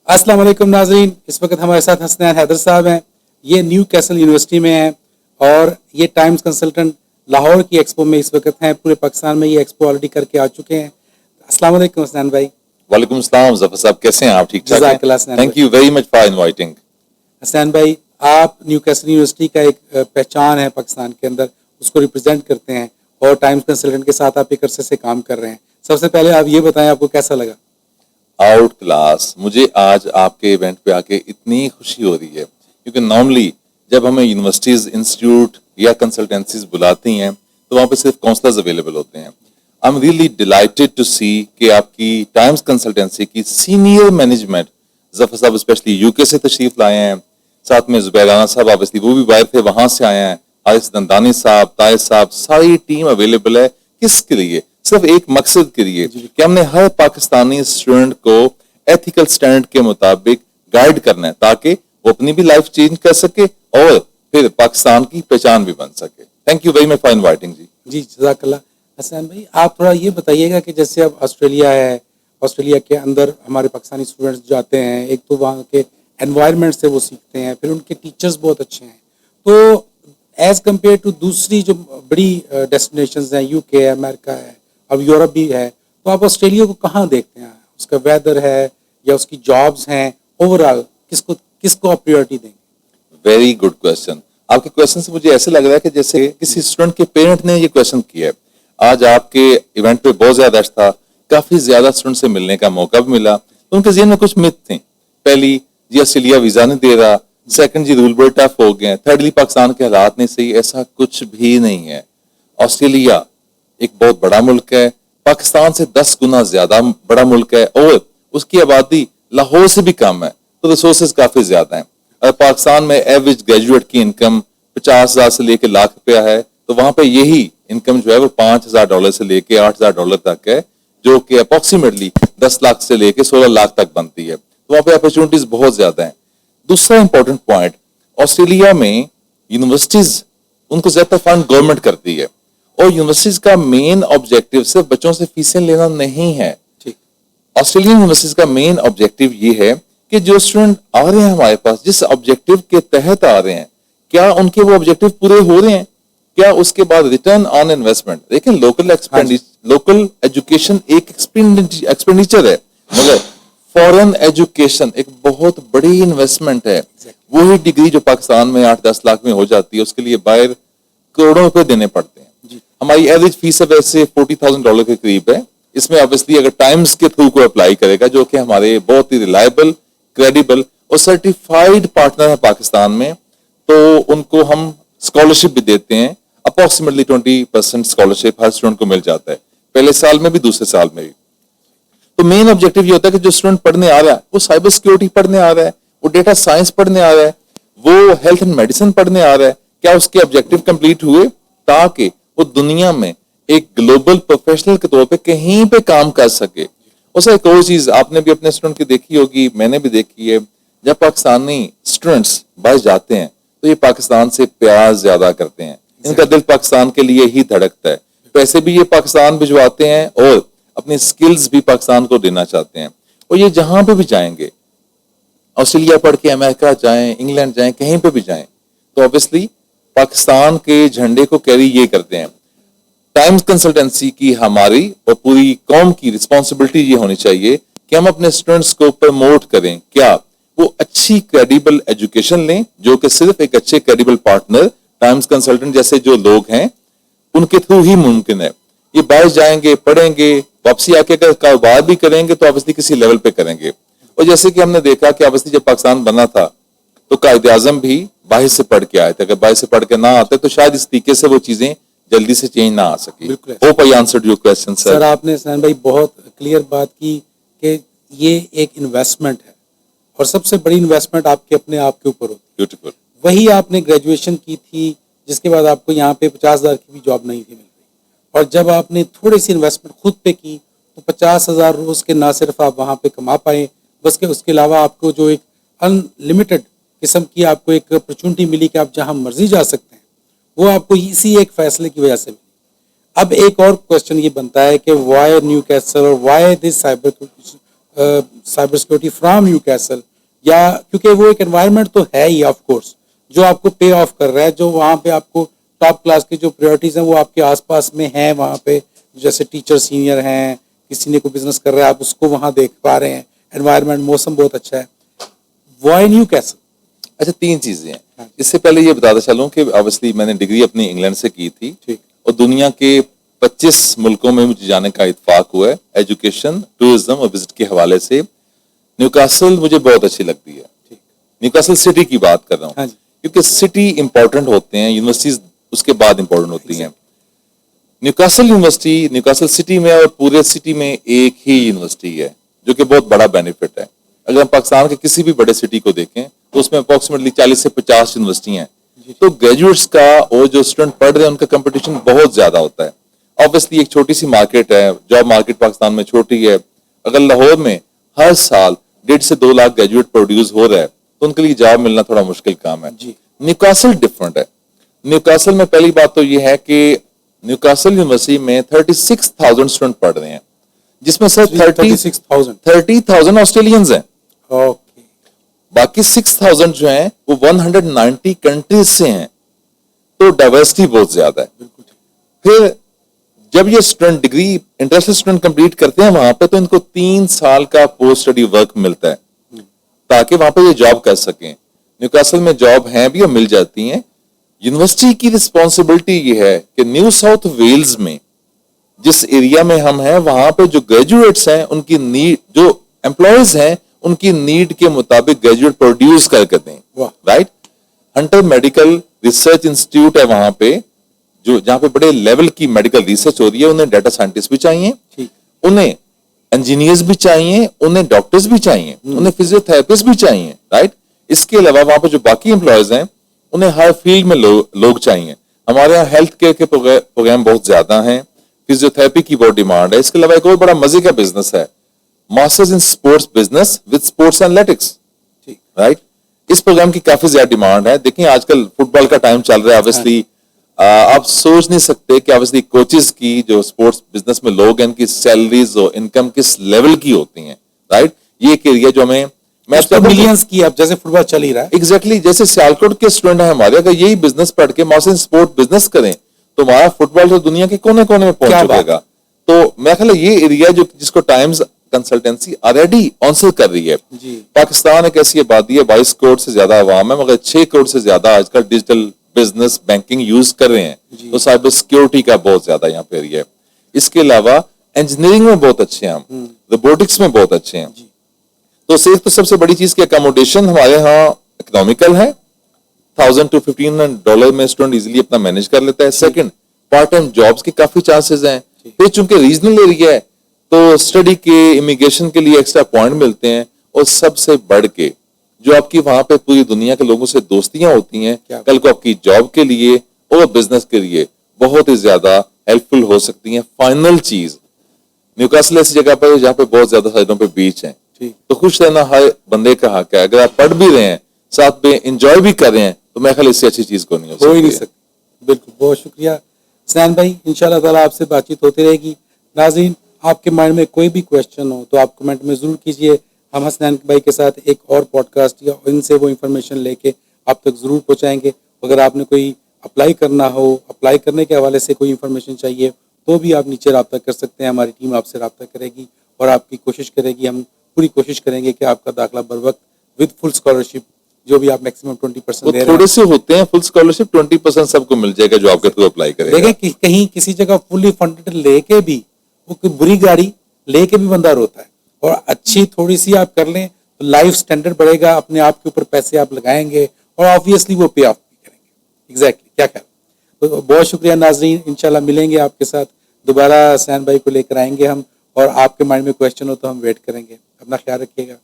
अस्सलाम वालेकुम नाजरीन, इस वक्त हमारे साथ हसनैन हैदर साहब हैं। ये न्यू कैसल यूनिवर्सिटी में हैं और ये टाइम्स कंसल्टेंट लाहौर की एक्सपो में इस वक्त हैं। पूरे पाकिस्तान में ये एक्सपो ऑलरेडी करके आ चुके हैं। अस्सलाम वालेकुम हसनैन भाई। वालेकुम सलाम जफर साहब, कैसे हैं आप? ठीक ठाक जज़ाकल्लाह हसनैन हैं? Thank you very much for inviting. Hasnain भाई, आप न्यू कैसल यूनिवर्सिटी का एक पहचान है पाकिस्तान के अंदर, उसको रिप्रेजेंट करते हैं और टाइम्स कंसल्टेंट के साथ आप एक अरसे से काम कर रहे हैं। सबसे पहले आप ये बताएं, आपको कैसा लगा? Out class. मुझे आज आपके इवेंट पे आके इतनी खुशी हो रही है क्योंकि नॉर्मली जब हमें यूनिवर्सिटीज, इंस्टीट्यूट या कंसल्टेंसीज बुलाती हैं तो वहाँ पे सिर्फ काउंसलर्स अवेलेबल होते हैं। I am really delighted to see कि आपकी टाइम्स कंसल्टेंसी की सीनियर मैनेजमेंट, जफर साहब स्पेशली यूके से तशरीफ लाए हैं, साथ में जुबैर राना साहब ऑब्वियसली वो भी बाहर थे, वहां से आए हैं, आरिस दंदानी साहब, ताहिर साहब, सारी टीम अवेलेबल है। किसके लिए? सिर्फ एक मकसद के लिए कि हमने हर पाकिस्तानी स्टूडेंट को एथिकल स्टैंडर्ड के मुताबिक गाइड करना है ताकि वो अपनी भी लाइफ चेंज कर सके और फिर पाकिस्तान की पहचान भी बन सके। Thank you very much for inviting जी। जज़ाकल्लाह। हसन भाई, आप थोड़ा ये बताइएगा कि जैसे अब ऑस्ट्रेलिया है, ऑस्ट्रेलिया के अंदर हमारे पाकिस्तानी स्टूडेंट्स जाते हैं, एक तो वहाँ के एनवायरनमेंट से वो सीखते हैं, फिर उनके टीचर्स बहुत अच्छे हैं, तो एज कम्पेयर टू दूसरी जो बड़ी डेस्टिनेशंस हैं, यूके है, अमेरिका है, अब यूरोप भी है, तो आप ऑस्ट्रेलिया को कहाँ देखते हैं? उसका वेदर है या उसकी जॉब्स हैं, ओवरऑल किसको आप प्रायोरिटी देंगे? Very good question. आपके क्वेश्चन से मुझे ऐसे लग रहा है कि जैसे किसी स्टूडेंट के पेरेंट ने ये क्वेश्चन किया है। आज आपके इवेंट पे बहुत ज्यादा रश था, काफी ज्यादा स्टूडेंट से मिलने का मौका भी मिला, तो उनके ज़हन में कुछ मिथ थे। पहली, जी ऑस्ट्रेलिया वीजा नहीं दे रहा, सेकंड जी रूल बड़े टफ हो गए, थर्डली पाकिस्तान के हालात नहीं सही। ऐसा कुछ भी नहीं है। ऑस्ट्रेलिया एक बहुत बड़ा मुल्क है, पाकिस्तान से 10 गुना ज्यादा बड़ा मुल्क है और उसकी आबादी लाहौर से भी कम है, तो रिसोर्सेज काफी ज्यादा हैं। और पाकिस्तान में एवरेज ग्रेजुएट की इनकम 50,000 से लेकर लाख रुपया है, तो वहां पे यही इनकम जो है वो $5,000 से लेकर $8,000 तक है, जो कि अप्रोक्सीमेटली 10 लाख से लेकर 16 लाख तक बनती है। तो वहां पे अपॉर्चुनिटीज बहुत ज्यादा है। दूसरा इंपॉर्टेंट पॉइंट, ऑस्ट्रेलिया में यूनिवर्सिटीज उनको ज्यादा फंड गवर्नमेंट करती है और यूनिवर्सिटीज का मेन ऑब्जेक्टिव सिर्फ बच्चों से फीसें लेना नहीं है। ऑस्ट्रेलियन यूनिवर्सिटीज का मेन ऑब्जेक्टिव ये है कि जो स्टूडेंट आ रहे हैं हमारे पास, जिस ऑब्जेक्टिव के तहत आ रहे हैं, क्या उनके वो ऑब्जेक्टिव पूरे हो रहे हैं? क्या उसके बाद रिटर्न ऑन इन्वेस्टमेंट? देखें, लोकल एजुकेशन एक एक्सपेंडिचर है, मगर फॉरेन एजुकेशन एक बहुत बड़ी इन्वेस्टमेंट है। वही डिग्री जो पाकिस्तान में 8-10 लाख में हो जाती है, उसके लिए बाहर करोड़ों रुपए देने पड़ते हैं। हमारी एवरेज फीस है वैसे $40,000 के करीब है। इसमें ऑब्वियसली अगर टाइम्स के थ्रू को अप्लाई करेगा, जो कि हमारे बहुत ही रिलायबल, क्रेडिबल और सर्टिफाइड पार्टनर है पाकिस्तान में, तो उनको हम स्कॉलरशिप भी देते हैं। अप्रोक्सीमेटली 20% स्कॉलरशिप हर स्टूडेंट को मिल जाता है, पहले साल में भी, दूसरे साल में भी। तो मेन ऑब्जेक्टिव ये होता है कि जो स्टूडेंट पढ़ने आ रहा है वो साइबर सिक्योरिटी पढ़ने आ रहा है, वो डेटा साइंस पढ़ने आ रहा है, वो हेल्थ एंड मेडिसिन पढ़ने आ रहा है, क्या उसके ऑब्जेक्टिव कंप्लीट हुए, ताकि वो दुनिया में एक ग्लोबल प्रोफेशनल के तौर पे कहीं पे काम कर सके। और एक और चीज आपने भी अपने स्टूडेंट की देखी होगी, मैंने भी देखी है, जब पाकिस्तानी स्टूडेंट्स बाहर जाते हैं तो ये पाकिस्तान से प्यार ज्यादा करते हैं, इनका दिल पाकिस्तान के लिए ही धड़कता है, पैसे भी ये पाकिस्तान भिजवाते हैं और अपनी स्किल्स भी पाकिस्तान को देना चाहते हैं। और ये जहां पे भी जाएंगे, ऑस्ट्रेलिया पढ़ के अमेरिका जाएं, इंग्लैंड जाएं, कहीं पे भी जाएं, तो ऑब्वियसली पाकिस्तान के झंडे को कैरी ये करते हैं। टाइम्स कंसल्टेंसी की हमारी और पूरी कौम की रिस्पॉन्सिबिलिटी ये होनी चाहिए कि हम अपने स्टूडेंट्स को प्रमोट करें। क्या वो अच्छी क्रेडिबल एजुकेशन लें, जो कि सिर्फ एक अच्छे क्रेडिबल पार्टनर टाइम्स कंसल्टेंट जैसे जो लोग हैं उनके थ्रू ही मुमकिन है। ये बाहर जाएंगे, पढ़ेंगे, वापसी आके अगर कारोबार भी करेंगे तो ऑब्वियसली किसी लेवल पे करेंगे। और जैसे कि हमने देखा कि ऑब्वियसली जब पाकिस्तान बना था तो कायदे आजम भी बाहर से पढ़ के आए थे। अगर बाहर से पढ़ के ना आते तो शायद इस तरीके से वो चीजें जल्दी से चेंज ना आ सके। Hope I answered your question sir. आपने सैन भाई बहुत क्लियर बात की कि ये एक इन्वेस्टमेंट है और सबसे बड़ी इन्वेस्टमेंट आपके अपने आप के ऊपर होती है। ब्यूटीफुल। वही आपने ग्रेजुएशन की थी, जिसके बाद आपको यहाँ पे 50,000 की भी जॉब नहीं थी मिल रही, और जब आपने थोड़ी सी इन्वेस्टमेंट खुद पे की तो 50,000 रोज के ना सिर्फ आप वहाँ पे कमा पाए, बस के उसके अलावा आपको जो एक अनलिमिटेड किस्म की आपको एक अपॉर्चुनिटी मिली कि आप जहाँ मर्जी जा सकते हैं, वो आपको इसी एक फैसले की वजह से मिली। अब एक और क्वेश्चन ये बनता है कि वाई न्यू कैसल और why this cyber cyber security from Newcastle, या क्योंकि वो एक एनवायरनमेंट तो है ही ऑफ कोर्स जो आपको पे ऑफ कर रहा है, जो वहाँ पे आपको टॉप क्लास की जो प्रायोरिटीज़ हैं वो आपके आसपास में हैं, वहाँ पे जैसे टीचर सीनियर हैं, किसी ने कोई बिजनेस कर रहा है आप उसको वहाँ देख पा रहे हैं, एनवायरनमेंट मौसम बहुत अच्छा है. Why Newcastle? अच्छा, 3 चीजें हैं. इससे पहले ये बताता चलूं कि ऑब्वियसली मैंने डिग्री अपनी इंग्लैंड से की थी, ठीक. और दुनिया के 25 मुल्कों में मुझे जाने का इत्फाक हुआ है एजुकेशन, टूरिज्म और विजिट के हवाले से. न्यूकासल मुझे बहुत अच्छी लगती है. ठीक. न्यूकासल सिटी की बात कर रहा हूँ. हाँ जी. क्योंकि सिटी इंपॉर्टेंट होते हैं, यूनिवर्सिटीज उसके बाद इंपॉर्टेंट होती हैं. न्यूकासल यूनिवर्सिटी न्यूकासल सिटी में और पूरे सिटी में एक ही यूनिवर्सिटी है, जो कि बहुत बड़ा बेनिफिट है. अगर हम पाकिस्तान के किसी भी बड़े सिटी को देखें तो उसमें अप्रोक्सीमेटली 40 से 50 यूनिवर्सिटी हैं. तो ग्रेजुएट्स का और जो स्टूडेंट पढ़ रहे हैं उनका कंपटीशन बहुत ज्यादा होता है. ऑब्वियसली एक छोटी सी मार्केट है, जॉब मार्केट पाकिस्तान में छोटी है. अगर लाहौर में हर साल 1.5 से 2 लाख ग्रेजुएट प्रोड्यूस हो रहा है तो उनके लिए जॉब मिलना थोड़ा मुश्किल काम है. न्यूकासल डिफरेंट है. न्यूकासल में पहली बात तो ये है कि न्यूकासल यूनिवर्सिटी में 36,000 स्टूडेंट पढ़ रहे हैं, जिसमें से 30,000 ऑस्ट्रेलियंस हैं. ओके. बाकी 6,000 जो हैं वो 190 कंट्रीज से हैं. तो डाइवर्सिटी बहुत ज्यादा है. फिर जब ये student degree international student complete करते हैं वहां पे, तो इनको 3 साल का पोस्ट स्टडी वर्क मिलता है ताकि वहां पे ये जॉब कर सकें. न्यूकासल में जॉब हैं भी और मिल जाती हैं. यूनिवर्सिटी की रिस्पॉन्सिबिलिटी ये है कि न्यू साउथ वेल्स में जिस एरिया में हम हैं वहां पे जो ग्रेजुएट्स हैं उनकी नीड, जो एम्प्लॉयज हैं उनकी नीड के मुताबिक ग्रेजुएट प्रोड्यूस करके दें. Right. Hunter medical research institute है वहां पे, जो जहां पे बड़े लेवल की मेडिकल रिसर्च हो रही है. उन्हें डाटा साइंटिस्ट भी चाहिए, उन्हें इंजीनियर्स भी चाहिए, उन्हें डॉक्टर्स भी चाहिए, उन्हें फिजियोथेरेपिस्ट भी चाहिए. राइट. इसके अलावा वहां पर जो बाकी एम्प्लॉयज हैं उन्हें हर फील्ड में लोग चाहिए. हमारे यहाँ हेल्थ केयर के प्रोग्राम बहुत ज्यादा हैं, फिजियोथेरेपी की बहुत डिमांड है. इसके अलावा एक और बड़ा मजे का बिजनेस है, masters in sports business with sports analytics. Right. इस प्रोग्राम की काफी ज्यादा डिमांड है. देखिए आजकल फुटबॉल का टाइम चल रहा है. ऑब्वियसली आप सोच नहीं सकते कि ऑब्वियसली कोचेस की, जो स्पोर्ट्स बिजनेस में लोग हैं, इनकी सैलरीज और इनकम किस लेवल की होती हैं. राइट. ये एक एरिया जो हमें मिलियंस की, अब जैसे फुटबॉल चल ही रहा है. एग्जैक्टली. जैसे सियालकोट के स्टूडेंट हैं हमारे, अगर यही बिजनेस पढ़ के मास्टर स्पोर्ट बिजनेस करें तो हमारा फुटबॉल तो दुनिया के कोने कोने में पहुंच चुकेगा. तो मैं ख्याल ये एरिया जो जिसको टाइम्स कंसल्टेंसी ऑलरेडी आंसर कर रही है. पाकिस्तान एक ऐसी आबादी है, 22 करोड़ से ज्यादा अवाम है, मगर 6 करोड़ से ज्यादा आजकल डिजिटल बिजनेस बैंकिंग यूज कर रहे हैं. तो साइबर सिक्योरिटी का बहुत ज्यादा यहाँ पे एरिया है. इसके अलावा इंजीनियरिंग में बहुत अच्छे हैं हम, रोबोटिक्स में बहुत अच्छे हैं. तो सिर्फ तो सबसे बड़ी चीज की अकोमोडेशन हमारे यहाँ इकोनॉमिकल है. $1,000 to $1,500 में स्टूडेंट इजीली अपना मैनेज कर लेता है. सेकंड, पार्ट टाइम जॉब्स के काफी चांसेस हैं. फिर चूंकि रीजनल एरिया है तो स्टडी के, इमिग्रेशन के लिए एक्स्ट्रा पॉइंट मिलते हैं. और सबसे बढ़ के जो आपकी वहां पे पूरी दुनिया के लोगों से दोस्तियां होती हैं, कल को आपकी जॉब के लिए और बिजनेस के लिए बहुत ही ज्यादा हेल्पफुल हो सकती हैं. फाइनल चीज, न्यूकासल ऐसी जगह पर जहाँ पे बहुत ज्यादा साइडों पे बीच है, तो खुश रहना हर बंदे का हक है. अगर आप पढ़ भी रहे हैं, साथ में एंजॉय भी कर रहे हैं, तो मैं ख्याल इससे अच्छी चीज को नहीं हो ही सकती. बिल्कुल. बहुत शुक्रिया हसनैन भाई. इंशाल्लाह ताला आपसे बातचीत होती रहेगी. नाज़रीन, आपके माइंड में कोई भी क्वेश्चन हो तो आप कमेंट में जरूर कीजिए. हम हसनैन भाई के साथ एक और पॉडकास्ट या इनसे वो इन्फॉर्मेशन लेके आप तक जरूर पहुंचाएंगे. अगर आपने कोई अप्लाई करना हो, अप्लाई करने के हवाले से कोई इन्फॉर्मेशन चाहिए, तो भी आप नीचे रब्ता कर सकते हैं. हमारी टीम आपसे रब्ता करेगी और आपकी कोशिश करेगी, हम पूरी कोशिश करेंगे कि आपका दाखिला बर वक्त विद फुल स्कॉलरशिप, जो भी आप मैक्सिमम 20% दे रहे हैं. थोड़े से होते हैं फुल स्कॉलरशिप, 20% सबको मिल जाएगा जो आपके थ्रू अप्लाई करेगा. देखें कहीं किसी जगह फुली फंडेड लेके भी वो कोई बुरी गाड़ी लेके भी बंदा रोता है. और अच्छी थोड़ी सी आप कर लें तो लाइफ स्टैंडर्ड बढ़ेगा, अपने आप के ऊपर पैसे आप लगाएंगे और ऑब्वियसली वो पे ऑफ भी करेंगे. एग्जैक्टली. क्या ख्याल? तो बहुत शुक्रिया नाजरीन. इंशाल्लाह मिलेंगे आपके साथ दोबारा. हसनैन भाई को लेकर आएंगे हम, और आपके माइंड में क्वेश्चन हो तो हम वेट करेंगे. अपना ख्याल रखिएगा.